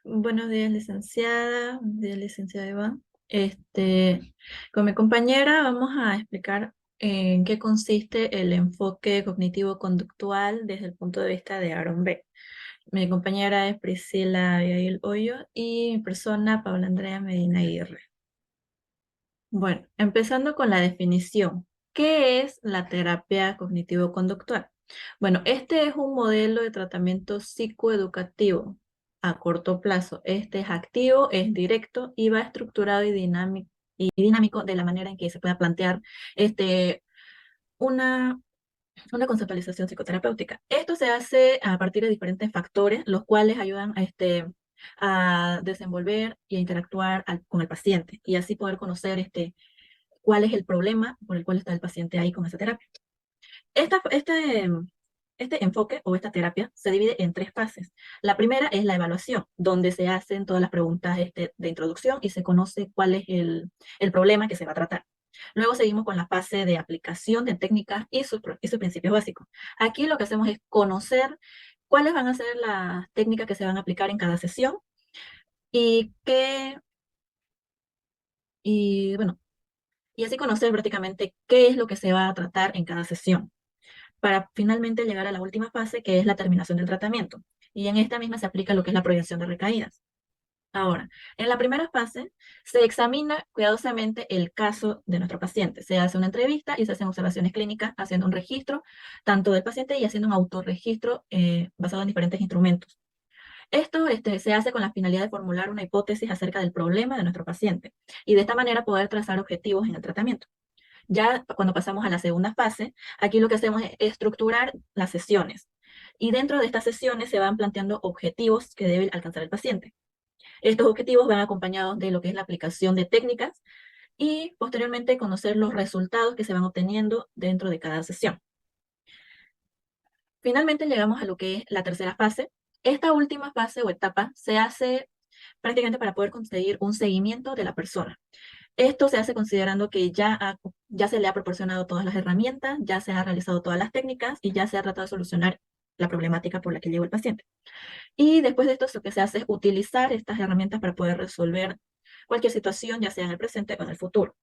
Buenos días, licenciada. Buenos días, licenciada Iván. Con mi compañera vamos a explicar en qué consiste el enfoque cognitivo-conductual desde el punto de vista de Aaron Beck. Mi compañera es Priscila Abigail Hoyo y mi persona Paula Andrea Medina Aguirre. Bueno, empezando con la definición. ¿Qué es la terapia cognitivo-conductual? Bueno, este es un modelo de tratamiento psicoeducativo a corto plazo. Este es activo, es directo y va estructurado y dinámico de la manera en que se pueda plantear este, una, una conceptualización psicoterapéutica. Esto se hace a partir de diferentes factores, los cuales ayudan a desenvolver y a interactuar con el paciente y así poder conocer cuál es el problema por el cual está el paciente ahí con esa terapia. Esta, este, este enfoque o esta terapia se divide en tres fases. La primera es la evaluación, donde se hacen todas las preguntas de introducción y se conoce cuál es el problema que se va a tratar. Luego seguimos con la fase de aplicación de técnicas y sus principios básicos. Aquí lo que hacemos es conocer cuáles van a ser las técnicas que se van a aplicar en cada sesión y bueno, y así conocer prácticamente qué es lo que se va a tratar en cada sesión, para finalmente llegar a la última fase, que es la terminación del tratamiento. Y en esta misma se aplica lo que es la prevención de recaídas. Ahora, en la primera fase se examina cuidadosamente el caso de nuestro paciente. Se hace una entrevista y se hacen observaciones clínicas haciendo un registro tanto del paciente y haciendo un autorregistro basado en diferentes instrumentos. Esto se hace con la finalidad de formular una hipótesis acerca del problema de nuestro paciente y de esta manera poder trazar objetivos en el tratamiento. Ya cuando pasamos a la segunda fase, aquí lo que hacemos es estructurar las sesiones. Y dentro de estas sesiones se van planteando objetivos que debe alcanzar el paciente. Estos objetivos van acompañados de lo que es la aplicación de técnicas y posteriormente conocer los resultados que se van obteniendo dentro de cada sesión. Finalmente llegamos a lo que es la tercera fase. Esta última fase o etapa se hace prácticamente para poder conseguir un seguimiento de la persona. Esto se hace considerando que ya se le ha proporcionado todas las herramientas, ya se ha realizado todas las técnicas y ya se ha tratado de solucionar la problemática por la que llegó el paciente. Y después de esto, lo que se hace es utilizar estas herramientas para poder resolver cualquier situación, ya sea en el presente o en el futuro.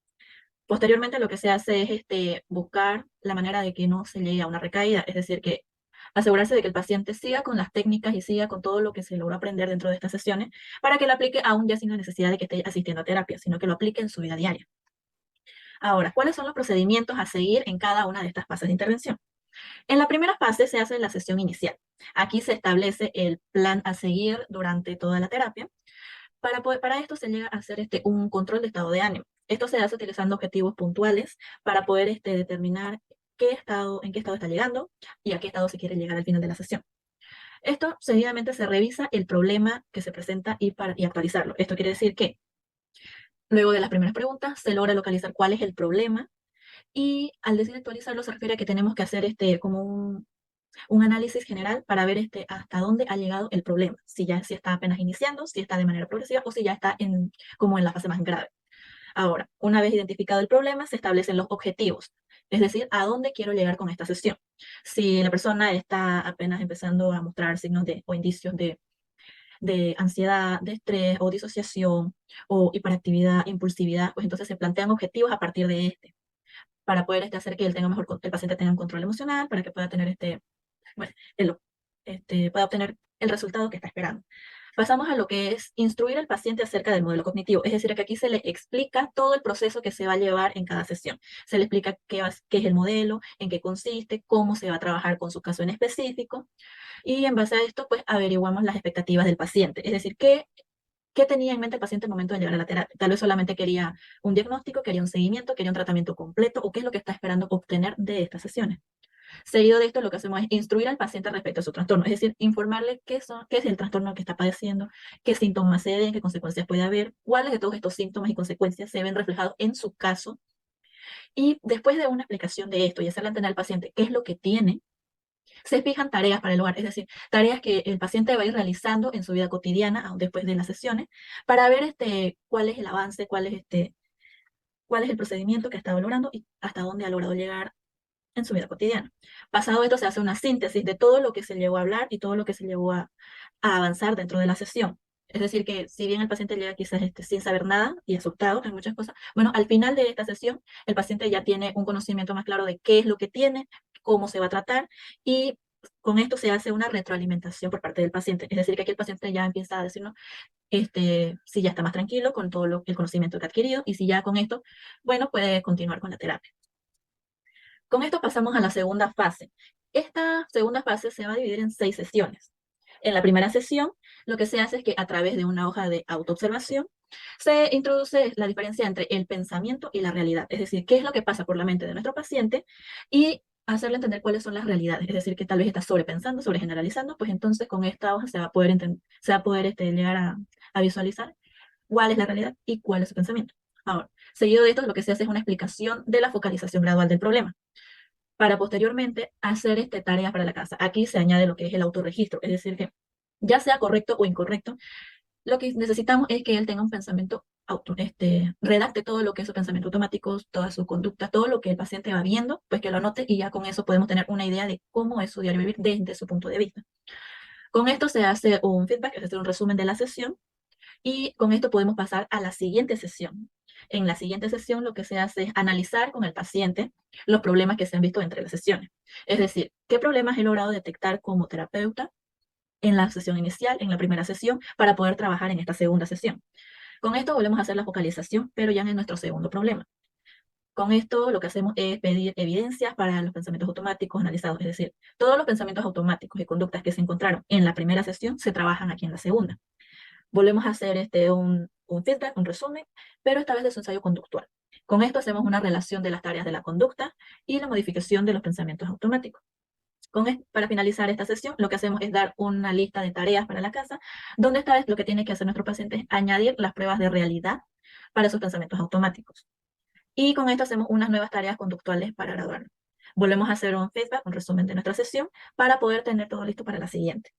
Posteriormente, lo que se hace es buscar la manera de que no se llegue a una recaída, es decir, que asegurarse de que el paciente siga con las técnicas y siga con todo lo que se logró aprender dentro de estas sesiones para que lo aplique aún ya sin la necesidad de que esté asistiendo a terapia, sino que lo aplique en su vida diaria. Ahora, ¿cuáles son los procedimientos a seguir en cada una de estas fases de intervención? En la primera fase se hace la sesión inicial. Aquí se establece el plan a seguir durante toda la terapia. Para esto se llega a hacer un control de estado de ánimo. Esto se hace utilizando objetivos puntuales para poder determinar en qué estado está llegando y a qué estado se quiere llegar al final de la sesión. Esto seguidamente se revisa el problema que se presenta y actualizarlo. Esto quiere decir que luego de las primeras preguntas se logra localizar cuál es el problema y al decir actualizarlo se refiere a que tenemos que hacer como un análisis general para ver hasta dónde ha llegado el problema, si está apenas iniciando, si está de manera progresiva o si ya está como en la fase más grave. Ahora, una vez identificado el problema, se establecen los objetivos, es decir, a dónde quiero llegar con esta sesión. Si la persona está apenas empezando a mostrar signos o indicios de ansiedad, de estrés o disociación o hiperactividad, impulsividad, pues entonces se plantean objetivos a partir de para poder hacer que el paciente tenga un control emocional, para que pueda tener bueno, pueda obtener el resultado que está esperando. Pasamos a lo que es instruir al paciente acerca del modelo cognitivo, es decir, que aquí se le explica todo el proceso que se va a llevar en cada sesión. Se le explica qué es el modelo, en qué consiste, cómo se va a trabajar con su caso en específico, y en base a esto, pues averiguamos las expectativas del paciente, es decir, qué tenía en mente el paciente al momento de llegar a la terapia. Tal vez solamente quería un diagnóstico, quería un seguimiento, quería un tratamiento completo, o qué es lo que está esperando obtener de estas sesiones. Seguido de esto, lo que hacemos es instruir al paciente respecto a su trastorno, es decir, informarle qué es el trastorno que está padeciendo, qué síntomas se ven, qué consecuencias puede haber, cuáles de todos estos síntomas y consecuencias se ven reflejados en su caso. Y después de una explicación de esto y hacerle entender al paciente qué es lo que tiene, se fijan tareas para el hogar, es decir, tareas que el paciente va a ir realizando en su vida cotidiana después de las sesiones para ver cuál es el avance, cuál es el procedimiento que ha estado logrando y hasta dónde ha logrado llegar en su vida cotidiana. Pasado esto, se hace una síntesis de todo lo que se llegó a hablar y todo lo que se llegó a avanzar dentro de la sesión. Es decir, que si bien el paciente llega quizás sin saber nada y asustado en muchas cosas, bueno, al final de esta sesión, el paciente ya tiene un conocimiento más claro de qué es lo que tiene, cómo se va a tratar, y con esto se hace una retroalimentación por parte del paciente. Es decir, que aquí el paciente ya empieza a decirnos si ya está más tranquilo con todo el conocimiento que ha adquirido, y si ya con esto, bueno, puede continuar con la terapia. Con esto pasamos a la segunda fase. Esta segunda fase se va a dividir en 6 sesiones. En la primera sesión, lo que se hace es que a través de una hoja de autoobservación se introduce la diferencia entre el pensamiento y la realidad. Es decir, qué es lo que pasa por la mente de nuestro paciente y hacerle entender cuáles son las realidades. Es decir, que tal vez está sobrepensando, sobregeneralizando, pues entonces con esta hoja se va a poder llegar a visualizar cuál es la realidad y cuál es su pensamiento. Ahora, seguido de esto, lo que se hace es una explicación de la focalización gradual del problema para posteriormente hacer tareas para la casa. Aquí se añade lo que es el autorregistro, es decir, que ya sea correcto o incorrecto, lo que necesitamos es que él tenga un pensamiento redacte todo lo que es su pensamiento automático, toda su conducta, todo lo que el paciente va viendo, pues que lo anote y ya con eso podemos tener una idea de cómo es su diario vivir desde su punto de vista. Con esto se hace un feedback, es decir, un resumen de la sesión, y con esto podemos pasar a la siguiente sesión. En la siguiente sesión lo que se hace es analizar con el paciente los problemas que se han visto entre las sesiones. Es decir, qué problemas he logrado detectar como terapeuta en la sesión inicial, en la primera sesión, para poder trabajar en esta segunda sesión. Con esto volvemos a hacer la focalización, pero ya en nuestro segundo problema. Con esto lo que hacemos es pedir evidencias para los pensamientos automáticos analizados, es decir, todos los pensamientos automáticos y conductas que se encontraron en la primera sesión se trabajan aquí en la segunda. Volvemos a hacer un feedback, un resumen, pero esta vez de su ensayo conductual. Con esto hacemos una relación de las tareas de la conducta y la modificación de los pensamientos automáticos. Para finalizar esta sesión, lo que hacemos es dar una lista de tareas para la casa, donde esta vez lo que tiene que hacer nuestro paciente es añadir las pruebas de realidad para sus pensamientos automáticos. Y con esto hacemos unas nuevas tareas conductuales para graduarlo. Volvemos a hacer un feedback, un resumen de nuestra sesión, para poder tener todo listo para la siguiente.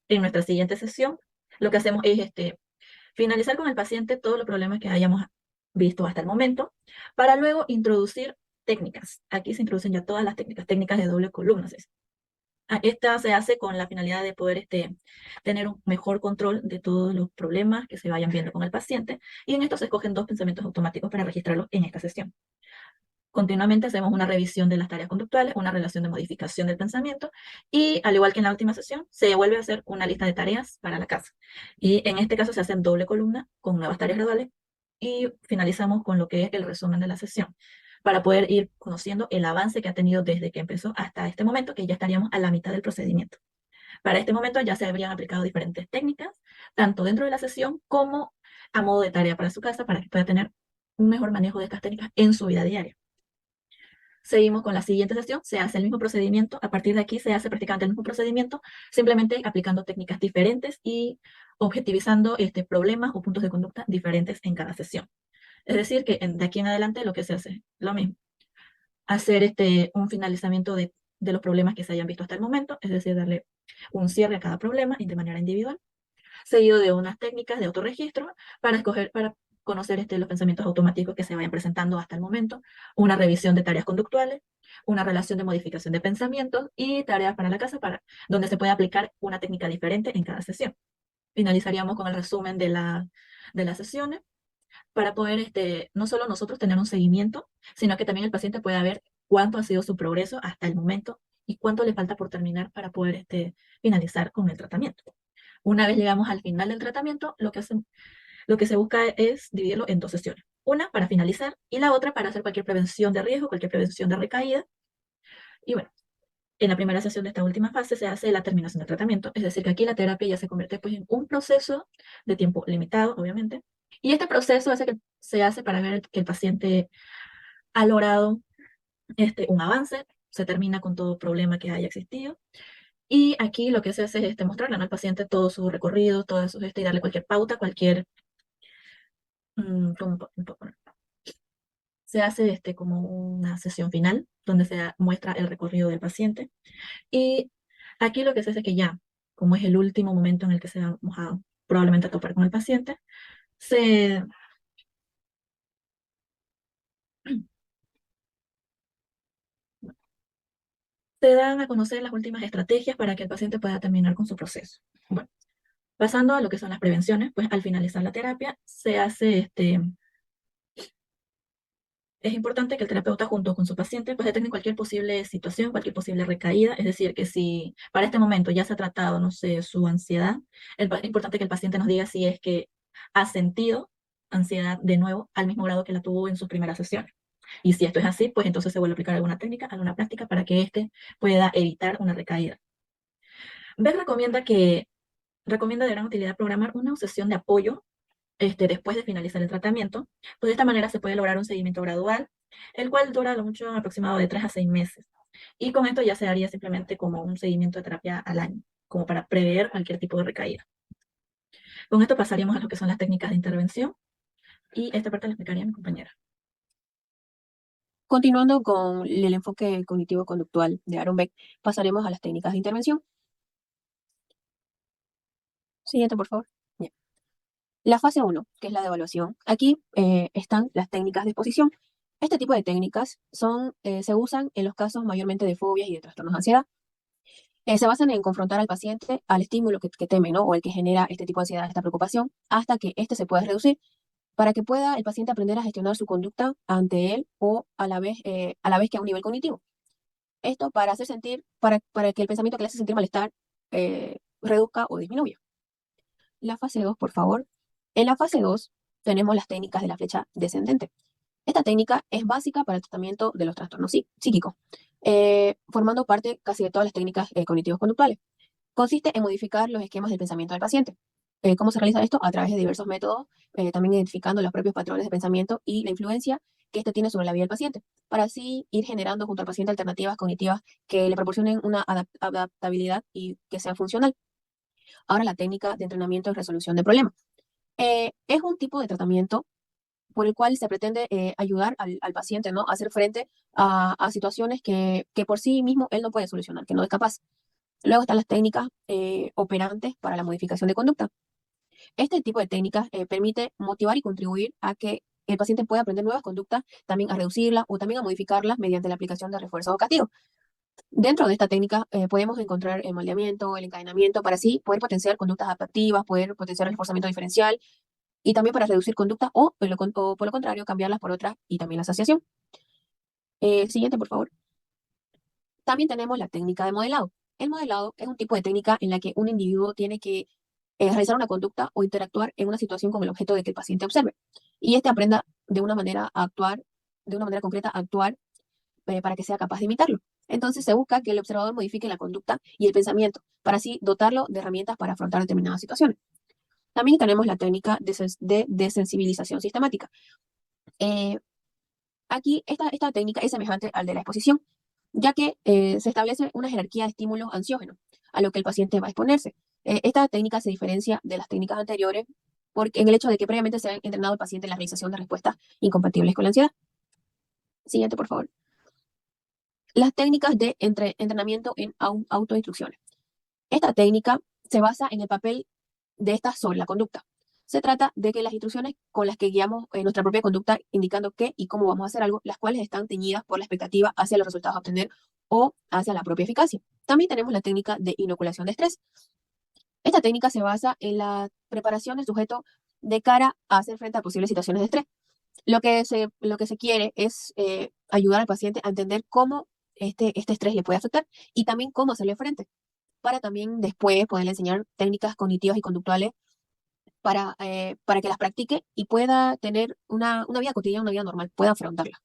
En nuestra siguiente sesión, lo que hacemos es finalizar con el paciente todos los problemas que hayamos visto hasta el momento, para luego introducir técnicas. Aquí se introducen ya todas las técnicas de doble columna. Esta se hace con la finalidad de poder tener un mejor control de todos los problemas que se vayan viendo con el paciente, y en esto se escogen 2 pensamientos automáticos para registrarlos en esta sesión. Continuamente hacemos una revisión de las tareas conductuales, una relación de modificación del pensamiento, y al igual que en la última sesión, se vuelve a hacer una lista de tareas para la casa. Y en este caso se hace en doble columna con nuevas tareas graduales, y finalizamos con lo que es el resumen de la sesión, para poder ir conociendo el avance que ha tenido desde que empezó hasta este momento, que ya estaríamos a la mitad del procedimiento. Para este momento ya se habrían aplicado diferentes técnicas, tanto dentro de la sesión como a modo de tarea para su casa, para que pueda tener un mejor manejo de estas técnicas en su vida diaria. Seguimos con la siguiente sesión, se hace el mismo procedimiento, a partir de aquí se hace prácticamente el mismo procedimiento, simplemente aplicando técnicas diferentes y objetivizando problemas o puntos de conducta diferentes en cada sesión. Es decir, que de aquí en adelante lo que se hace es lo mismo, hacer un finalizamiento de los problemas que se hayan visto hasta el momento, es decir, darle un cierre a cada problema y de manera individual, seguido de unas técnicas de autorregistro para conocer los pensamientos automáticos que se vayan presentando hasta el momento, una revisión de tareas conductuales, una relación de modificación de pensamientos y tareas para la casa, donde se puede aplicar una técnica diferente en cada sesión. Finalizaríamos con el resumen de las sesiones, para poder no solo nosotros tener un seguimiento, sino que también el paciente pueda ver cuánto ha sido su progreso hasta el momento y cuánto le falta por terminar para poder finalizar con el tratamiento. Una vez llegamos al final del tratamiento, lo que se busca es dividirlo en 2 sesiones. Una para finalizar y la otra para hacer cualquier prevención de riesgo, cualquier prevención de recaída. Y bueno, en la primera sesión de esta última fase se hace la terminación del tratamiento, es decir, que aquí la terapia ya se convierte pues, en un proceso de tiempo limitado, obviamente. Y este proceso se hace para ver que el paciente ha logrado un avance, se termina con todo problema que haya existido. Y aquí lo que se hace es mostrarle, ¿no?, al paciente todo su recorrido, todo eso, y darle cualquier pauta, ¿cómo se hace como una sesión final, donde se muestra el recorrido del paciente. Y aquí lo que se hace es que ya, como es el último momento en el que se vamos a probablemente a topar con el paciente, se, se dan a conocer las últimas estrategias para que el paciente pueda terminar con su proceso. Bueno, Pasando a lo que son las prevenciones, pues al finalizar la terapia se hace es importante que el terapeuta junto con su paciente pues detecten cualquier posible situación, cualquier posible recaída, es decir, que si para este momento ya se ha tratado, no sé, su ansiedad, es importante que el paciente nos diga si es que ha sentido ansiedad de nuevo al mismo grado que la tuvo en sus primeras sesiones. Y si esto es así, pues entonces se vuelve a aplicar alguna técnica, alguna práctica para que éste pueda evitar una recaída. Beck recomienda de gran utilidad programar una sesión de apoyo después de finalizar el tratamiento, pues de esta manera se puede lograr un seguimiento gradual, el cual dura a lo mucho aproximado de 3 a 6 meses. Y con esto ya se haría simplemente como un seguimiento de terapia al año, como para prever cualquier tipo de recaída. Con esto pasaríamos a lo que son las técnicas de intervención y esta parte la explicaría mi compañera. Continuando con el enfoque cognitivo-conductual de Aaron Beck, pasaremos a las técnicas de intervención. Siguiente, por favor. Bien. La fase 1, que es la de evaluación. Aquí están las técnicas de exposición. Este tipo de técnicas se usan en los casos mayormente de fobias y de trastornos de ansiedad. Se basan en confrontar al paciente al estímulo que teme, ¿no? O el que genera este tipo de ansiedad, esta preocupación, hasta que éste se pueda reducir para que pueda el paciente aprender a gestionar su conducta ante él o a la vez que a un nivel cognitivo. Esto para que el pensamiento que le hace sentir malestar reduzca o disminuya. La fase 2, por favor. En la fase 2 tenemos las técnicas de la flecha descendente. Esta técnica es básica para el tratamiento de los trastornos psíquicos, formando parte casi de todas las técnicas cognitivos conductuales. Consiste en modificar los esquemas del pensamiento del paciente. ¿Cómo se realiza esto? A través de diversos métodos, también identificando los propios patrones de pensamiento y la influencia que éste tiene sobre la vida del paciente, para así ir generando junto al paciente alternativas cognitivas que le proporcionen una adaptabilidad y que sea funcional. Ahora, la técnica de entrenamiento y resolución de problemas. Es un tipo de tratamiento por el cual se pretende ayudar al paciente, ¿no? A hacer frente a situaciones que por sí mismo él no puede solucionar, que no es capaz. Luego están las técnicas operantes para la modificación de conducta. Este tipo de técnicas permite motivar y contribuir a que el paciente pueda aprender nuevas conductas, también a reducirlas o también a modificarlas mediante la aplicación de refuerzos educativos. Dentro de esta técnica podemos encontrar el moldeamiento, el encadenamiento, para así poder potenciar conductas adaptativas, poder potenciar el reforzamiento diferencial y también para reducir conductas o por lo contrario cambiarlas por otras y también la asociación. Siguiente, por favor. También tenemos la técnica de modelado. El modelado es un tipo de técnica en la que un individuo tiene que realizar una conducta o interactuar en una situación con el objeto de que el paciente observe. Y este aprenda de una manera a actuar, de una manera concreta, a actuar para que sea capaz de imitarlo. Entonces se busca que el observador modifique la conducta y el pensamiento para así dotarlo de herramientas para afrontar determinadas situaciones. También tenemos la técnica de desensibilización sistemática. Eh, Aquí esta técnica es semejante al de la exposición, ya que se establece una jerarquía de estímulos ansiógenos a lo que el paciente va a exponerse. Esta técnica se diferencia de las técnicas anteriores porque, en el hecho de que previamente se ha entrenado al paciente en la realización de respuestas incompatibles con la ansiedad. Siguiente, por favor. Las técnicas de entrenamiento en autoinstrucciones. Esta técnica se basa en el papel de estas sobre la conducta. Se trata de que las instrucciones con las que guiamos nuestra propia conducta, indicando qué y cómo vamos a hacer algo, las cuales están teñidas por la expectativa hacia los resultados a obtener o hacia la propia eficacia. También tenemos la técnica de inoculación de estrés. Esta técnica se basa en la preparación del sujeto de cara a hacer frente a posibles situaciones de estrés. Lo que se quiere es ayudar al paciente a entender cómo este estrés le puede afectar y también cómo hacerle frente, para también después poderle enseñar técnicas cognitivas y conductuales para que las practique y pueda tener una vida cotidiana, una vida normal, pueda afrontarla.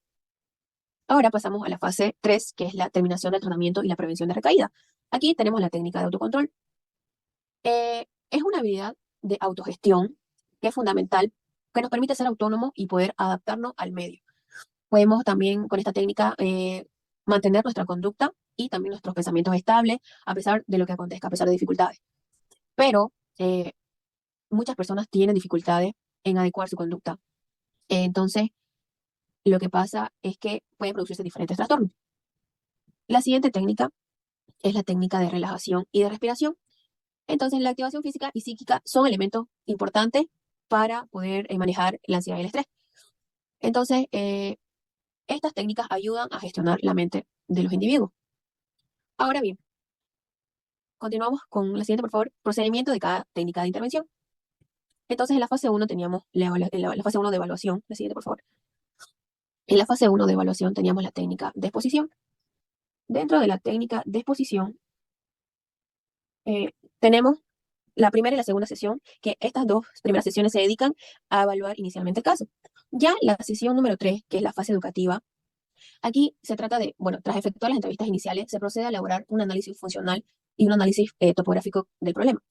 Ahora pasamos a la fase 3, que es la terminación del tratamiento y la prevención de recaída. Aquí tenemos la técnica de autocontrol. Es una habilidad de autogestión que es fundamental, que nos permite ser autónomos y poder adaptarnos al medio. Podemos también con esta técnica mantener nuestra conducta y también nuestros pensamientos estables a pesar de lo que acontezca, a pesar de dificultades. Pero muchas personas tienen dificultades en adecuar su conducta. Entonces, lo que pasa es que pueden producirse diferentes trastornos. La siguiente técnica es la técnica de relajación y de respiración. Entonces, la activación física y psíquica son elementos importantes para poder manejar la ansiedad y el estrés. Entonces, estas técnicas ayudan a gestionar la mente de los individuos. Ahora bien, Continuamos con la siguiente, por favor. Procedimiento de cada técnica de intervención. Entonces, en la fase 1 teníamos la fase 1 de evaluación. La siguiente, por favor. En la fase 1 de evaluación teníamos la técnica de exposición. Dentro de la técnica de exposición, tenemos la primera y la segunda sesión, que estas dos primeras sesiones se dedican a evaluar inicialmente el caso. Ya la sesión número 3, que es la fase educativa, aquí se trata de, bueno, tras efectuar las entrevistas iniciales, se procede a elaborar un análisis funcional y un análisis topográfico del problema,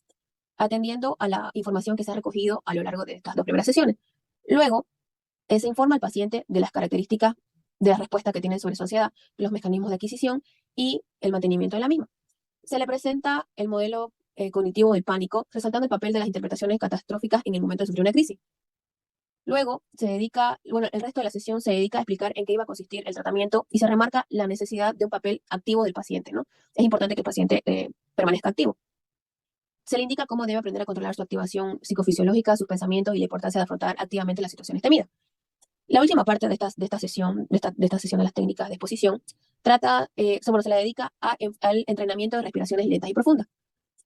atendiendo a la información que se ha recogido a lo largo de estas dos primeras sesiones. Luego, se informa al paciente de las características de la respuesta que tiene sobre su ansiedad, los mecanismos de adquisición y el mantenimiento de la misma. Se le presenta el modelo cognitivo del pánico, resaltando el papel de las interpretaciones catastróficas en el momento de sufrir una crisis. Luego el resto de la sesión se dedica a explicar en qué iba a consistir el tratamiento y se remarca la necesidad de un papel activo del paciente, ¿no? Es importante que el paciente permanezca activo. Se le indica cómo debe aprender a controlar su activación psicofisiológica, sus pensamientos y la importancia de afrontar activamente las situaciones temidas. La última parte de esta sesión, de las técnicas de exposición, se la dedica al entrenamiento de respiraciones lentas y profundas.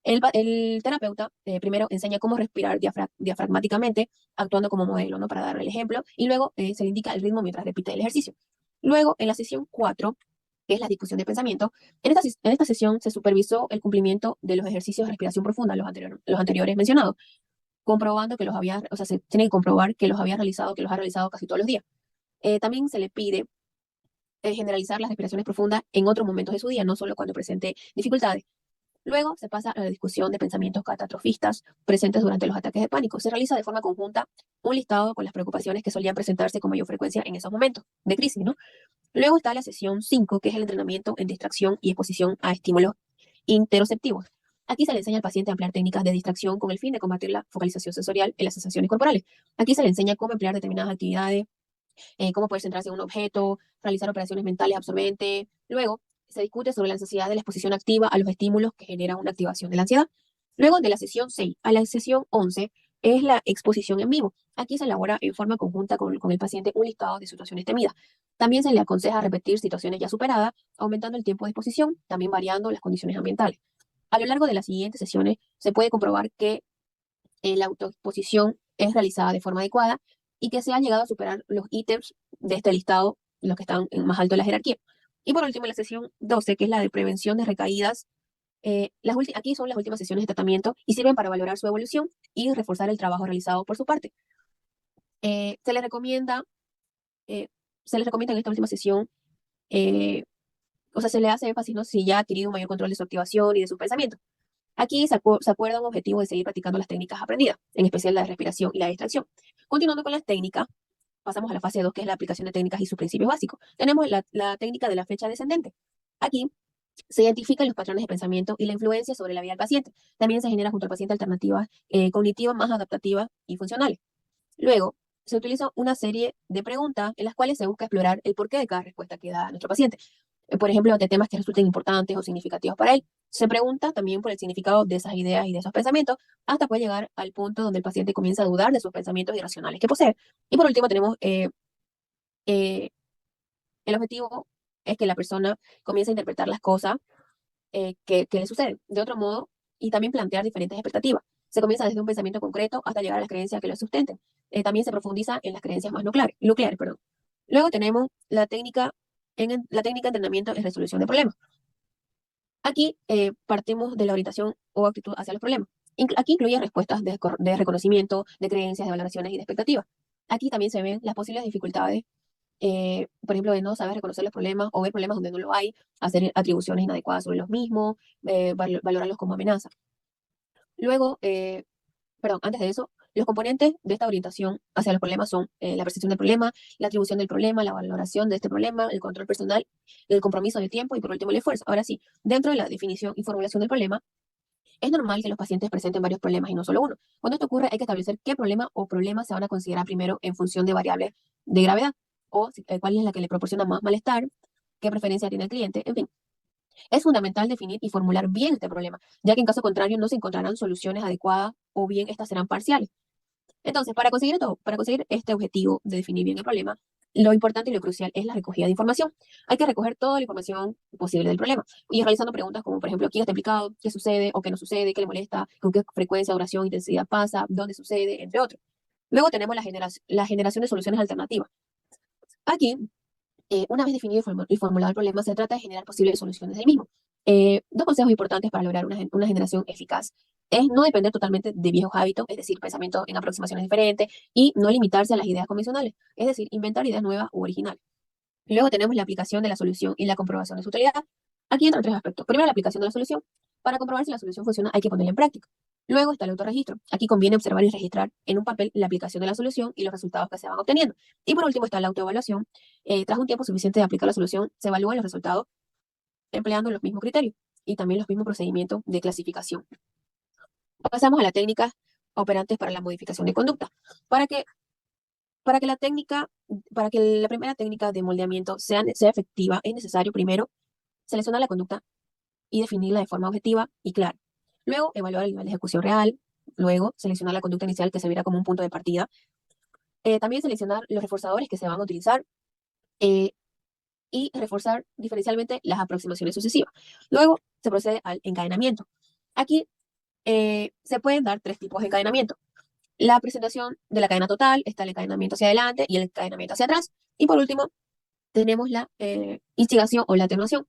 El terapeuta primero enseña cómo respirar diafragmáticamente, actuando como modelo, ¿no? Para darle el ejemplo, y luego se le indica el ritmo mientras repite el ejercicio. Luego, en la sesión 4, que es la discusión de pensamiento, en esta sesión se supervisó el cumplimiento de los ejercicios de respiración profunda, los anteriores mencionados, comprobando que se tiene que comprobar que los ha realizado casi todos los días. También se le pide generalizar las respiraciones profundas en otros momentos de su día, no solo cuando presente dificultades. Luego se pasa a la discusión de pensamientos catastrofistas presentes durante los ataques de pánico. Se realiza de forma conjunta un listado con las preocupaciones que solían presentarse con mayor frecuencia en esos momentos de crisis, ¿no? Luego está la sesión 5, que es el entrenamiento en distracción y exposición a estímulos interoceptivos. Aquí se le enseña al paciente a emplear técnicas de distracción con el fin de combatir la focalización sensorial en las sensaciones corporales. Aquí se le enseña cómo emplear determinadas actividades, cómo poder centrarse en un objeto, realizar operaciones mentales absorbentes. Luego, se discute sobre la necesidad de la exposición activa a los estímulos que generan una activación de la ansiedad. Luego de la sesión 6 a la sesión 11 es la exposición en vivo. Aquí se elabora en forma conjunta con el paciente un listado de situaciones temidas. También se le aconseja repetir situaciones ya superadas, aumentando el tiempo de exposición, también variando las condiciones ambientales. A lo largo de las siguientes sesiones se puede comprobar que la autoexposición es realizada de forma adecuada y que se han llegado a superar los ítems de este listado, los que están en más alto de la jerarquía. Y por último, la sesión 12, que es la de prevención de recaídas. Aquí son las últimas sesiones de tratamiento y sirven para valorar su evolución y reforzar el trabajo realizado por su parte. Se les recomienda, en esta última sesión, se le hace énfasis, ¿no? Si ya ha adquirido un mayor control de su activación y de sus pensamientos. Aquí se acuerda un objetivo de seguir practicando las técnicas aprendidas, en especial la respiración y la distracción. Continuando con las técnicas, pasamos a la fase 2, que es la aplicación de técnicas y sus principios básicos. Tenemos la técnica de la flecha descendente. Aquí se identifican los patrones de pensamiento y la influencia sobre la vida del paciente. También se genera junto al paciente alternativas cognitivas más adaptativas y funcionales. Luego, se utiliza una serie de preguntas en las cuales se busca explorar el porqué de cada respuesta que da nuestro paciente. Por ejemplo, ante temas que resulten importantes o significativos para él. Se pregunta también por el significado de esas ideas y de esos pensamientos, hasta puede llegar al punto donde el paciente comienza a dudar de sus pensamientos irracionales que posee. Y por último, tenemos eh, el objetivo es que la persona comience a interpretar las cosas que le suceden de otro modo y también plantear diferentes expectativas. Se comienza desde un pensamiento concreto hasta llegar a las creencias que lo sustenten. También se profundiza en las creencias más nucleares, perdón. Luego tenemos la técnica de entrenamiento en resolución de problemas. Aquí partimos de la orientación o actitud hacia los problemas. Aquí incluye respuestas de reconocimiento, de creencias, de valoraciones y de expectativas. Aquí también se ven las posibles dificultades, por ejemplo, de no saber reconocer los problemas o ver problemas donde no lo hay, hacer atribuciones inadecuadas sobre los mismos, valorarlos como amenaza. Luego, antes de eso, los componentes de esta orientación hacia los problemas son la percepción del problema, la atribución del problema, la valoración de este problema, el control personal, el compromiso de tiempo y por último el esfuerzo. Ahora sí, dentro de la definición y formulación del problema, es normal que los pacientes presenten varios problemas y no solo uno. Cuando esto ocurre, hay que establecer qué problema o problemas se van a considerar primero en función de variables de gravedad o cuál es la que le proporciona más malestar, qué preferencia tiene el cliente, en fin. Es fundamental definir y formular bien este problema, ya que en caso contrario no se encontrarán soluciones adecuadas o bien estas serán parciales. Entonces, para conseguir este objetivo de definir bien el problema, lo importante y lo crucial es la recogida de información. Hay que recoger toda la información posible del problema y realizando preguntas como, por ejemplo, ¿quién está implicado? ¿Qué sucede o qué no sucede? ¿Qué le molesta? ¿Con qué frecuencia, duración, intensidad pasa? ¿Dónde sucede? Entre otros. Luego tenemos la generación de soluciones alternativas. Aquí, una vez definido y formulado el problema, se trata de generar posibles soluciones del mismo. Dos consejos importantes para lograr una generación eficaz es no depender totalmente de viejos hábitos, es decir, pensamiento en aproximaciones diferentes, y no limitarse a las ideas convencionales, es decir, inventar ideas nuevas u originales. Luego tenemos la aplicación de la solución y la comprobación de su utilidad. Aquí entran tres aspectos. Primero, la aplicación de la solución. Para comprobar si la solución funciona, hay que ponerla en práctica. Luego está el autorregistro. Aquí conviene observar y registrar en un papel la aplicación de la solución y los resultados que se van obteniendo. Y por último está la autoevaluación. Tras un tiempo suficiente de aplicar la solución, se evalúan los resultados empleando los mismos criterios y también los mismos procedimientos de clasificación. Pasamos a las técnicas operantes para la modificación de conducta. Para que, para que la técnica, para que la primera técnica de moldeamiento sea efectiva, es necesario primero seleccionar la conducta y definirla de forma objetiva y clara. Luego, evaluar el nivel de ejecución real. Luego, seleccionar la conducta inicial que servirá como un punto de partida. También seleccionar los reforzadores que se van a utilizar eh, y reforzar diferencialmente las aproximaciones sucesivas. Luego, se procede al encadenamiento. Aquí se pueden dar tres tipos de encadenamiento. La presentación de la cadena total, está el encadenamiento hacia adelante y el encadenamiento hacia atrás. Y por último, tenemos la instigación o la atenuación.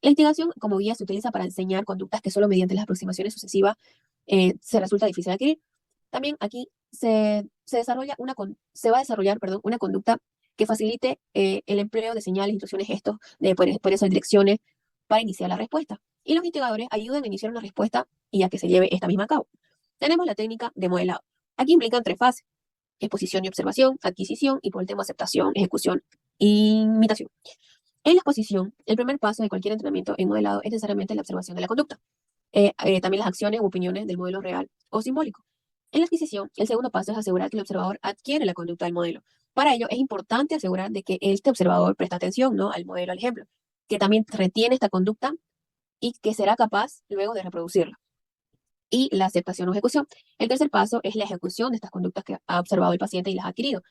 La instigación como guía se utiliza para enseñar conductas que solo mediante las aproximaciones sucesivas se resulta difícil adquirir. También aquí se va a desarrollar, perdón, una conducta que facilite el empleo de señales, instrucciones, gestos, por eso direcciones, para iniciar la respuesta. Y los instigadores ayudan a iniciar una respuesta y a que se lleve esta misma a cabo. Tenemos la técnica de modelado. Aquí implican tres fases: exposición y observación, adquisición y por último aceptación, ejecución e imitación. En la exposición, el primer paso de cualquier entrenamiento en modelado es necesariamente la observación de la conducta, también las acciones u opiniones del modelo real o simbólico. En la adquisición, el segundo paso es asegurar que el observador adquiere la conducta del modelo. Para ello, es importante asegurar de que este observador presta atención, ¿no?, al modelo, al ejemplo, que también retiene esta conducta y que será capaz luego de reproducirla. Y la aceptación o ejecución. El tercer paso es la ejecución de estas conductas que ha observado el paciente y las ha adquirido.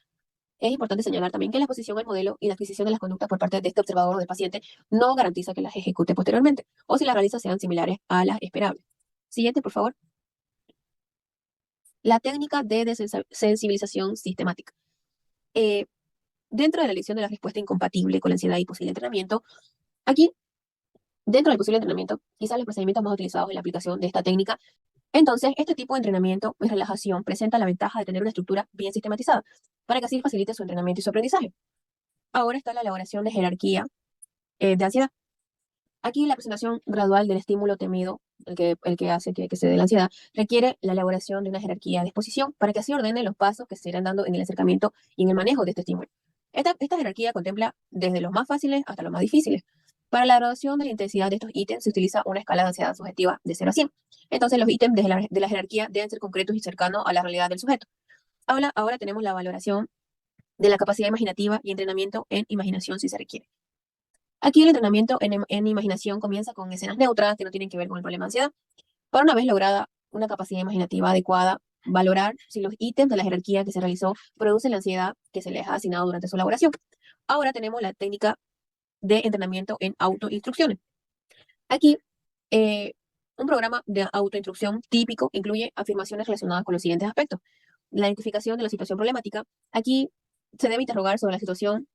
Es importante señalar también que la exposición al modelo y la adquisición de las conductas por parte de este observador o del paciente no garantiza que las ejecute posteriormente o si las realiza sean similares a las esperables. Siguiente, por favor. La técnica de desensibilización sistemática. Eh, Dentro de la elección de la respuesta incompatible con la ansiedad y posible entrenamiento, aquí, dentro del posible entrenamiento, quizás los procedimientos más utilizados en la aplicación de esta técnica. Entonces, este tipo de entrenamiento y relajación presenta la ventaja de tener una estructura bien sistematizada, para que así facilite su entrenamiento y su aprendizaje. Ahora está la elaboración de jerarquía de ansiedad. Aquí la presentación gradual del estímulo temido, el que hace que se dé la ansiedad, requiere la elaboración de una jerarquía de exposición para que así ordene los pasos que se irán dando en el acercamiento y en el manejo de este estímulo. Esta jerarquía contempla desde los más fáciles hasta los más difíciles. Para la graduación de la intensidad de estos ítems se utiliza una escala de ansiedad subjetiva de 0 a 100. Entonces los ítems de la jerarquía deben ser concretos y cercanos a la realidad del sujeto. Ahora tenemos la valoración de la capacidad imaginativa y entrenamiento en imaginación si se requiere. Aquí el entrenamiento en imaginación comienza con escenas neutras que no tienen que ver con el problema de ansiedad. Para una vez lograda una capacidad imaginativa adecuada, valorar si los ítems de la jerarquía que se realizó producen la ansiedad que se les ha asignado durante su elaboración. Ahora tenemos la técnica de entrenamiento en autoinstrucciones. Aquí, un programa de autoinstrucción típico incluye afirmaciones relacionadas con los siguientes aspectos. La identificación de la situación problemática. Aquí se debe interrogar sobre la situación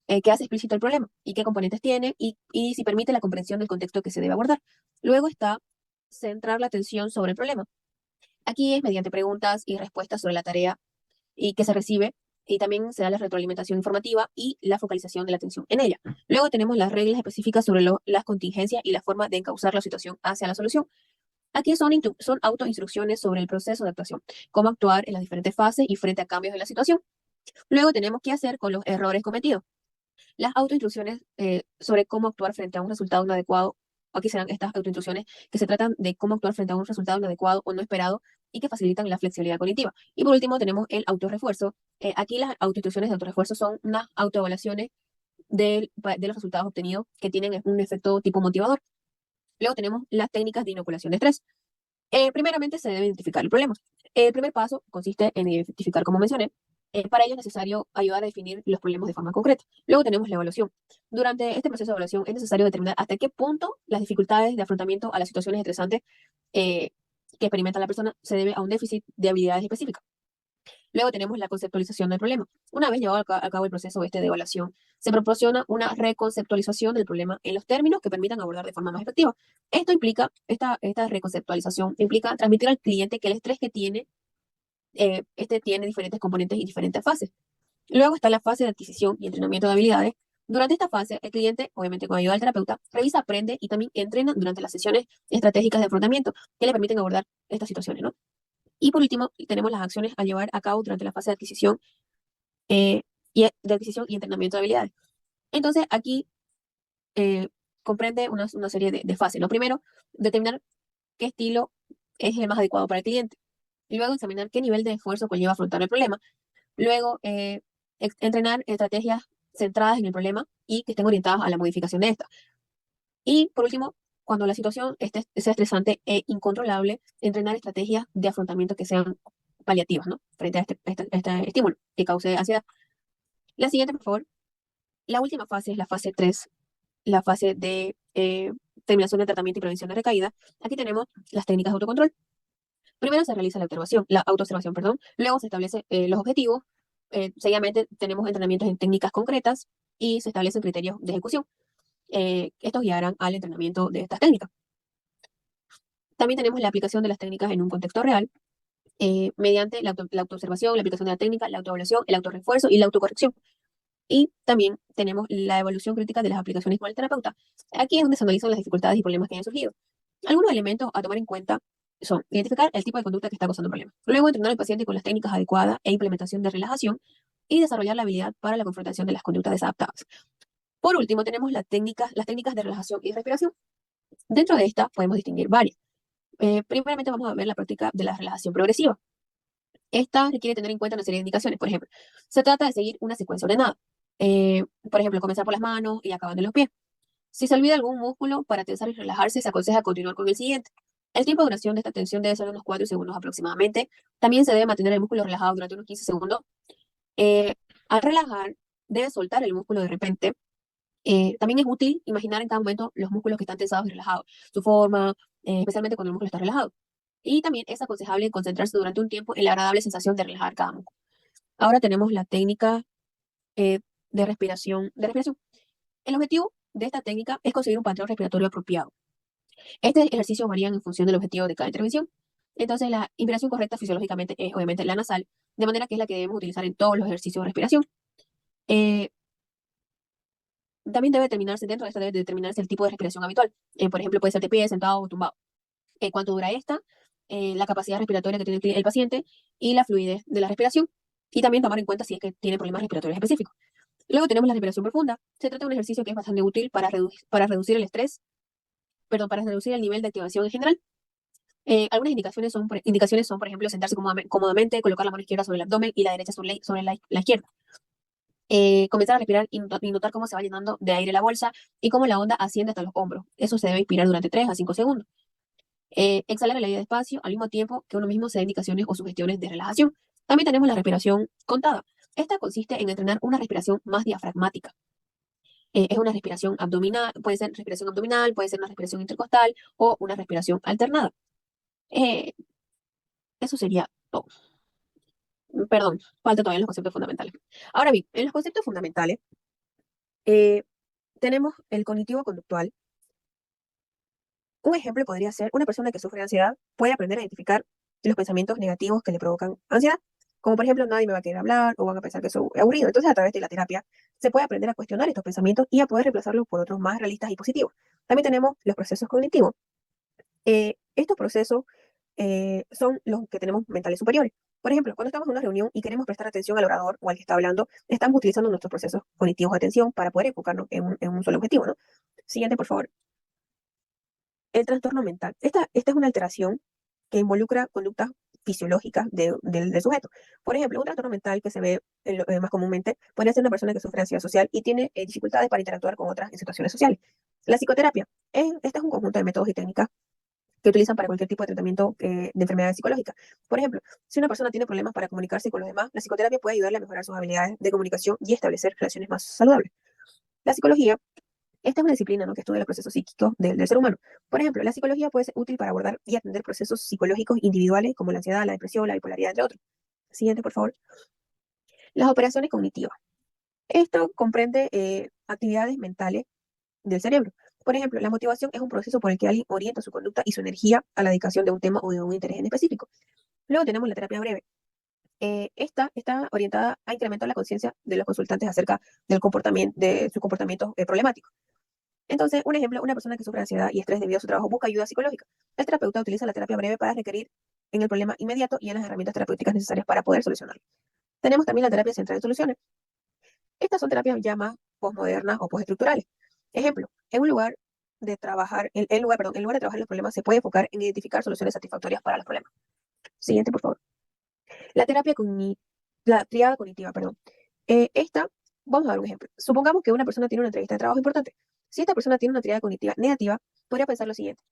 que hace explícito el problema y qué componentes tiene y si permite la comprensión del contexto que se debe abordar. Luego está centrar la atención sobre el problema. Aquí es mediante preguntas y respuestas sobre la tarea y que se recibe y también se da la retroalimentación informativa y la focalización de la atención en ella. Luego tenemos las reglas específicas sobre las contingencias y la forma de encauzar la situación hacia la solución. Aquí son autoinstrucciones sobre el proceso de actuación, cómo actuar en las diferentes fases y frente a cambios de la situación. Luego tenemos qué hacer con los errores cometidos. Las autoinstrucciones sobre cómo actuar frente a un resultado inadecuado. Aquí serán estas autoinstrucciones que se tratan de cómo actuar frente a un resultado inadecuado o no esperado y que facilitan la flexibilidad cognitiva. Y por último tenemos el autorrefuerzo. Aquí las autoinstrucciones de autorrefuerzo son unas autoevaluaciones de los resultados obtenidos que tienen un efecto tipo motivador. Luego tenemos las técnicas de inoculación de estrés. Primeramente se debe identificar el problema. El primer paso consiste en identificar, como mencioné, Para ello es necesario ayudar a definir los problemas de forma concreta. Luego tenemos la evaluación. Durante este proceso de evaluación es necesario determinar hasta qué punto las dificultades de afrontamiento a las situaciones estresantes eh, que experimenta la persona se debe a un déficit de habilidades específicas. Luego tenemos la conceptualización del problema. Una vez llevado a cabo el proceso de evaluación, se proporciona una reconceptualización del problema en los términos que permitan abordar de forma más efectiva. Esta reconceptualización implica transmitir al cliente que el estrés que tiene, tiene diferentes componentes y diferentes fases. Luego está la fase de adquisición y entrenamiento de habilidades. Durante esta fase, el cliente, obviamente con ayuda del terapeuta, revisa, aprende y también entrena durante las sesiones estratégicas de afrontamiento que le permiten abordar estas situaciones, ¿no? Y por último, tenemos las acciones a llevar a cabo durante la fase eh, de adquisición y entrenamiento de habilidades. Entonces, aquí eh, comprende una serie de fases. Lo primero, determinar qué estilo es el más adecuado para el cliente. Y luego, examinar qué nivel de esfuerzo conlleva afrontar el problema. Luego, entrenar estrategias centradas en el problema y que estén orientadas a la modificación de esta. Y por último, cuando la situación sea estresante e incontrolable, entrenar estrategias de afrontamiento que sean paliativas, ¿no? Frente a este estímulo que cause ansiedad. La siguiente, por favor. La última fase es la fase 3, la fase de terminación del tratamiento y prevención de recaída. Aquí tenemos las técnicas de autocontrol. Primero se realiza la autoobservación, perdón. Luego se establecen los objetivos. Seguidamente tenemos entrenamientos en técnicas concretas y se establecen criterios de ejecución. Estos guiarán al entrenamiento de estas técnicas. También tenemos la aplicación de las técnicas en un contexto real, mediante la autoobservación, la aplicación de la técnica, la autoevaluación, el autorrefuerzo y la autocorrección. Y también tenemos la evaluación crítica de las aplicaciones con el terapeuta. Aquí es donde se analizan las dificultades y problemas que hayan surgido. Algunos elementos a tomar en cuenta son identificar el tipo de conducta que está causando el problema. Luego, entrenar al paciente con las técnicas adecuadas e implementación de relajación y desarrollar la habilidad para la confrontación de las conductas desadaptadas. Por último, tenemos las técnicas de relajación y respiración. Dentro de esta podemos distinguir varias. Primeramente vamos a ver la práctica de la relajación progresiva. Esta requiere tener en cuenta una serie de indicaciones. Por ejemplo, se trata de seguir una secuencia ordenada. Por ejemplo, comenzar por las manos y acabando en los pies. Si se olvida algún músculo para tensar y relajarse, se aconseja continuar con el siguiente. El tiempo de duración de esta tensión debe ser de unos 4 segundos aproximadamente. También se debe mantener el músculo relajado durante unos 15 segundos. Al relajar, debe soltar el músculo de repente. También es útil imaginar en cada momento los músculos que están tensados y relajados, su forma, especialmente cuando el músculo está relajado. Y también es aconsejable concentrarse durante un tiempo en la agradable sensación de relajar cada músculo. Ahora tenemos la técnica de respiración. El objetivo de esta técnica es conseguir un patrón respiratorio apropiado. Este ejercicio varía en función del objetivo de cada intervención. Entonces, la inspiración correcta fisiológicamente es obviamente la nasal, de manera que es la que debemos utilizar en todos los ejercicios de respiración. Eh, También dentro de esta debe determinarse el tipo de respiración habitual. Por ejemplo, puede ser de pie, sentado o tumbado. ¿Cuánto dura esta? La capacidad respiratoria que tiene el paciente y la fluidez de la respiración. Y también tomar en cuenta si es que tiene problemas respiratorios específicos. Luego tenemos la respiración profunda. Se trata de un ejercicio que es bastante útil para reducir el estrés, perdón, para reducir el nivel de activación en general. Algunas indicaciones son, por ejemplo, sentarse cómodamente, colocar la mano izquierda sobre el abdomen y la derecha sobre la izquierda. Comenzar a respirar y notar cómo se va llenando de aire la bolsa y cómo la onda asciende hasta los hombros. Eso se debe inspirar durante 3 a 5 segundos. Exhalar el aire despacio al mismo tiempo que uno mismo se da indicaciones o sugestiones de relajación. También tenemos la respiración contada. Esta consiste en entrenar una respiración más diafragmática. Es una respiración abdominal, puede ser respiración abdominal, puede ser una respiración intercostal o una respiración alternada. Eh, Eso sería todo. Perdón, falta todavía los conceptos fundamentales. Ahora bien, en los conceptos fundamentales eh, tenemos el cognitivo conductual. Un ejemplo podría ser una persona que sufre de ansiedad puede aprender a identificar los pensamientos negativos que le provocan ansiedad. Como por ejemplo, nadie me va a querer hablar o van a pensar que soy aburrido. Entonces, a través de la terapia se puede aprender a cuestionar estos pensamientos y a poder reemplazarlos por otros más realistas y positivos. También tenemos los procesos cognitivos. Estos procesos son los que tenemos mentales superiores. Por ejemplo, cuando estamos en una reunión y queremos prestar atención al orador o al que está hablando, estamos utilizando nuestros procesos cognitivos de atención para poder enfocarnos en un solo objetivo, ¿no? Siguiente, por favor. El trastorno mental. Esta es una alteración que involucra conductas fisiológicas del sujeto. Por ejemplo, un trastorno mental que se ve más comúnmente podría ser una persona que sufre ansiedad social y tiene dificultades para interactuar con otras en situaciones sociales. La psicoterapia. Este es un conjunto de métodos y técnicas que utilizan para cualquier tipo de tratamiento de enfermedades psicológicas. Por ejemplo, si una persona tiene problemas para comunicarse con los demás, la psicoterapia puede ayudarle a mejorar sus habilidades de comunicación y establecer relaciones más saludables. La psicología, esta es una disciplina, ¿no?, que estudia los procesos psíquicos del ser humano. Por ejemplo, la psicología puede ser útil para abordar y atender procesos psicológicos individuales como la ansiedad, la depresión, la bipolaridad, entre otros. Siguiente, por favor. Las operaciones cognitivas. Esto comprende actividades mentales del cerebro. Por ejemplo, la motivación es un proceso por el que alguien orienta su conducta y su energía a la dedicación de un tema o de un interés en específico. Luego tenemos la terapia breve. Esta está orientada a incrementar la conciencia de los consultantes acerca del comportamiento, de sus comportamientos problemáticos. Entonces, un ejemplo, una persona que sufre ansiedad y estrés debido a su trabajo busca ayuda psicológica. El terapeuta utiliza la terapia breve para requerir en el problema inmediato y en las herramientas terapéuticas necesarias para poder solucionarlo. Tenemos también la terapia central de soluciones. Estas son terapias ya más postmodernas o postestructurales. Ejemplo, en lugar de trabajar en los problemas, se puede enfocar en identificar soluciones satisfactorias para los problemas. Siguiente, por favor. La terapia la triada cognitiva, perdón. Esta, vamos a dar un ejemplo. Supongamos que una persona tiene una entrevista de trabajo importante. Si esta persona tiene una triada cognitiva negativa, podría pensar lo siguiente.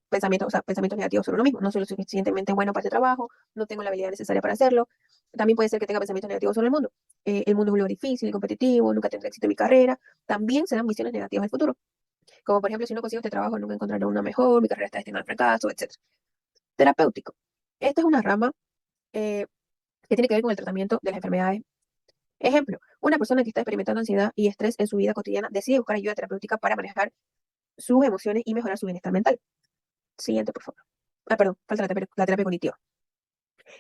Pensamientos negativos sobre uno mismo. No soy lo suficientemente bueno para este trabajo, no tengo la habilidad necesaria para hacerlo. También puede ser que tenga pensamientos negativos sobre el mundo. El mundo es un lugar difícil y competitivo, nunca tendré éxito en mi carrera. También se dan visiones negativas del futuro. Como por ejemplo, si no consigo este trabajo, nunca encontraré una mejor, mi carrera está destinada al fracaso, etc. Terapéutico. Esta es una rama eh, que tiene que ver con el tratamiento de las enfermedades. Ejemplo, una persona que está experimentando ansiedad y estrés en su vida cotidiana decide buscar ayuda terapéutica para manejar sus emociones y mejorar su bienestar mental. Siguiente, por favor. Perdón, falta la terapia cognitiva.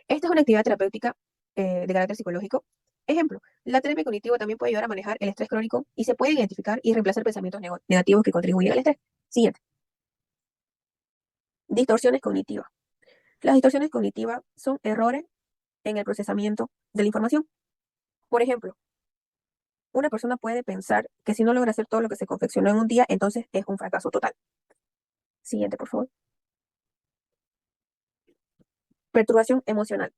Esta es una actividad terapéutica de carácter psicológico. Ejemplo, la terapia cognitiva también puede ayudar a manejar el estrés crónico y se puede identificar y reemplazar pensamientos negativos que contribuyen al estrés. Siguiente. Distorsiones cognitivas. Las distorsiones cognitivas son errores en el procesamiento de la información. Por ejemplo, una persona puede pensar que si no logra hacer todo lo que se confeccionó en un día, entonces es un fracaso total. Siguiente, por favor. Perturbación emocional.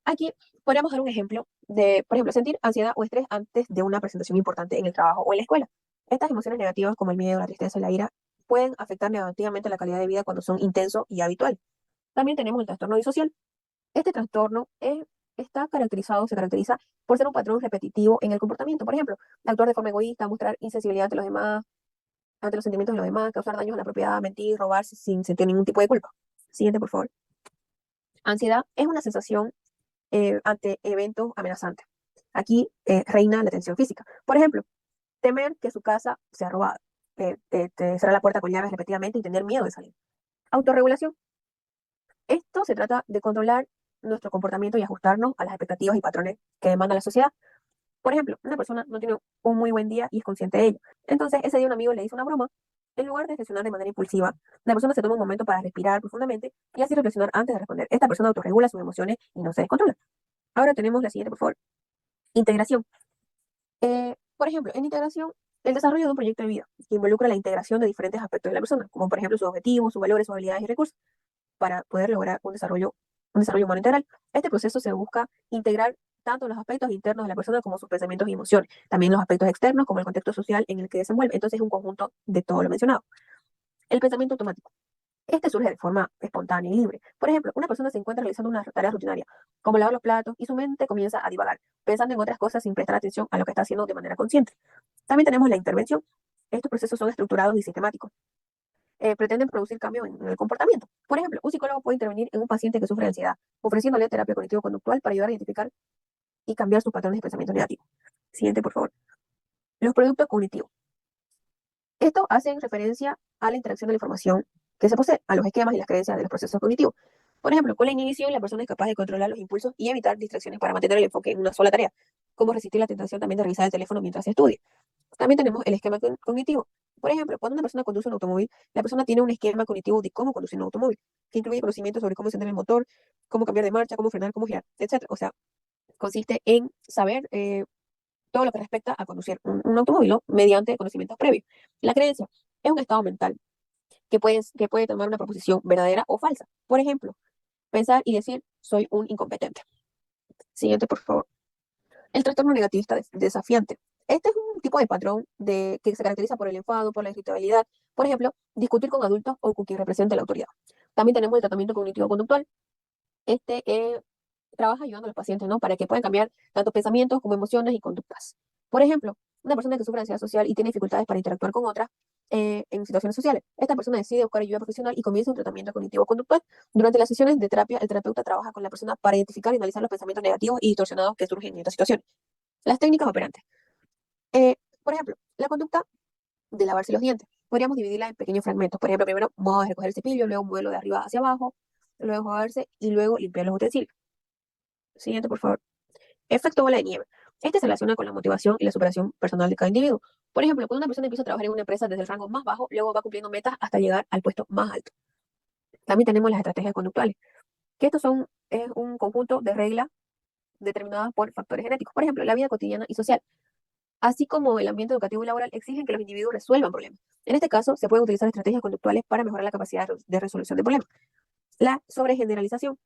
Aquí podríamos dar un ejemplo de, por ejemplo, sentir ansiedad o estrés antes de una presentación importante en el trabajo o en la escuela. Estas emociones negativas como el miedo, la tristeza y la ira pueden afectar negativamente la calidad de vida cuando son intensos y habituales. También tenemos el trastorno disocial. Este trastorno se caracteriza por ser un patrón repetitivo en el comportamiento. Por ejemplo, actuar de forma egoísta, mostrar insensibilidad ante los demás, ante los sentimientos de los demás, causar daños a la propiedad, mentir, robar sin sentir ningún tipo de culpa. Siguiente, por favor. Ansiedad es una sensación ante eventos amenazantes. Aquí reina la tensión física. Por ejemplo, temer que su casa sea robada, cerrar la puerta con llaves repetidamente y tener miedo de salir. Autorregulación. Esto se trata de controlar nuestro comportamiento y ajustarnos a las expectativas y patrones que demanda la sociedad. Por ejemplo, una persona no tiene un muy buen día y es consciente de ello. Entonces, ese día un amigo le hizo una broma. En lugar de reaccionar de manera impulsiva, la persona se toma un momento para respirar profundamente y así reflexionar antes de responder. Esta persona autorregula sus emociones y no se descontrola. Ahora tenemos la siguiente, por favor. Integración. Por ejemplo, en integración, el desarrollo de un proyecto de vida que involucra la integración de diferentes aspectos de la persona, como por ejemplo sus objetivos, sus valores, sus habilidades y recursos, para poder lograr un desarrollo humano integral. Este proceso se busca integrar tanto los aspectos internos de la persona como sus pensamientos y emociones, también los aspectos externos como el contexto social en el que desenvuelve. Entonces es un conjunto de todo lo mencionado. El pensamiento automático. Este surge de forma espontánea y libre. Por ejemplo, una persona se encuentra realizando una tarea rutinaria, como lavar los platos, y su mente comienza a divagar, pensando en otras cosas sin prestar atención a lo que está haciendo de manera consciente. También tenemos la intervención. Estos procesos son estructurados y sistemáticos. Pretenden producir cambios en el comportamiento. Por ejemplo, un psicólogo puede intervenir en un paciente que sufre de ansiedad, ofreciéndole terapia cognitivo-conductual para ayudar a identificar y cambiar sus patrones de pensamiento negativos. Siguiente, por favor. Los productos cognitivos. Esto hace referencia a la interacción de la información que se posee, a los esquemas y las creencias de los procesos cognitivos. Por ejemplo, con la inhibición, la persona es capaz de controlar los impulsos y evitar distracciones para mantener el enfoque en una sola tarea, como resistir la tentación también de revisar el teléfono mientras se estudia. También tenemos el esquema cognitivo. Por ejemplo, cuando una persona conduce un automóvil, la persona tiene un esquema cognitivo de cómo conducir un automóvil, que incluye conocimiento sobre cómo encender el motor, cómo cambiar de marcha, cómo frenar, cómo girar, etc. O sea, consiste en saber todo lo que respecta a conducir un automóvil, ¿no?, mediante conocimientos previos. La creencia es un estado mental que puede tomar una proposición verdadera o falsa. Por ejemplo, pensar y decir, soy un incompetente. Siguiente, por favor. El trastorno negativista desafiante. Este es un tipo de patrón que se caracteriza por el enfado, por la irritabilidad. Por ejemplo, discutir con adultos o con quien represente la autoridad. También tenemos el tratamiento cognitivo-conductual. Este trabaja ayudando a los pacientes, ¿no? Para que puedan cambiar tanto pensamientos como emociones y conductas. Por ejemplo, una persona que sufre de ansiedad social y tiene dificultades para interactuar con otras en situaciones sociales. Esta persona decide buscar ayuda profesional y comienza un tratamiento cognitivo-conductual. Durante las sesiones de terapia, el terapeuta trabaja con la persona para identificar y analizar los pensamientos negativos y distorsionados que surgen en esta situación. Las técnicas operantes. Por ejemplo, la conducta de lavarse los dientes. Podríamos dividirla en pequeños fragmentos. Por ejemplo, primero modo de recoger el cepillo, luego modelo de arriba hacia abajo, luego enjuagarse y luego limpiar los utensilios. Siguiente, por favor. Efecto bola de nieve. Este se relaciona con la motivación y la superación personal de cada individuo. Por ejemplo, cuando una persona empieza a trabajar en una empresa desde el rango más bajo, luego va cumpliendo metas hasta llegar al puesto más alto. También tenemos las estrategias conductuales, que estos es un conjunto de reglas determinadas por factores genéticos. Por ejemplo, la vida cotidiana y social, así como el ambiente educativo y laboral, exigen que los individuos resuelvan problemas. En este caso, se pueden utilizar estrategias conductuales para mejorar la capacidad de resolución de problemas. La sobregeneralización.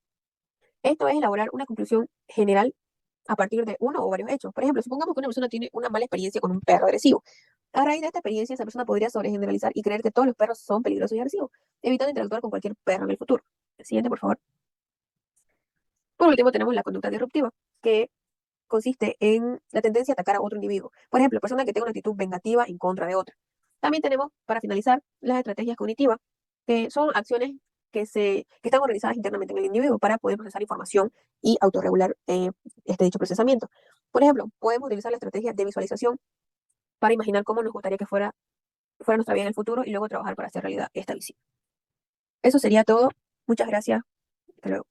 Esto es elaborar una conclusión general a partir de uno o varios hechos. Por ejemplo, supongamos que una persona tiene una mala experiencia con un perro agresivo. A raíz de esta experiencia, esa persona podría sobregeneralizar y creer que todos los perros son peligrosos y agresivos, evitando interactuar con cualquier perro en el futuro. Siguiente, por favor. Por último, tenemos la conducta disruptiva, que consiste en la tendencia a atacar a otro individuo. Por ejemplo, persona que tenga una actitud vengativa en contra de otra. También tenemos, para finalizar, las estrategias cognitivas, que son acciones que están organizadas internamente en el individuo para poder procesar información y autorregular dicho procesamiento. Por ejemplo, podemos utilizar la estrategia de visualización para imaginar cómo nos gustaría que fuera nuestra vida en el futuro y luego trabajar para hacer realidad esta visión. Eso sería todo. Muchas gracias. Hasta luego.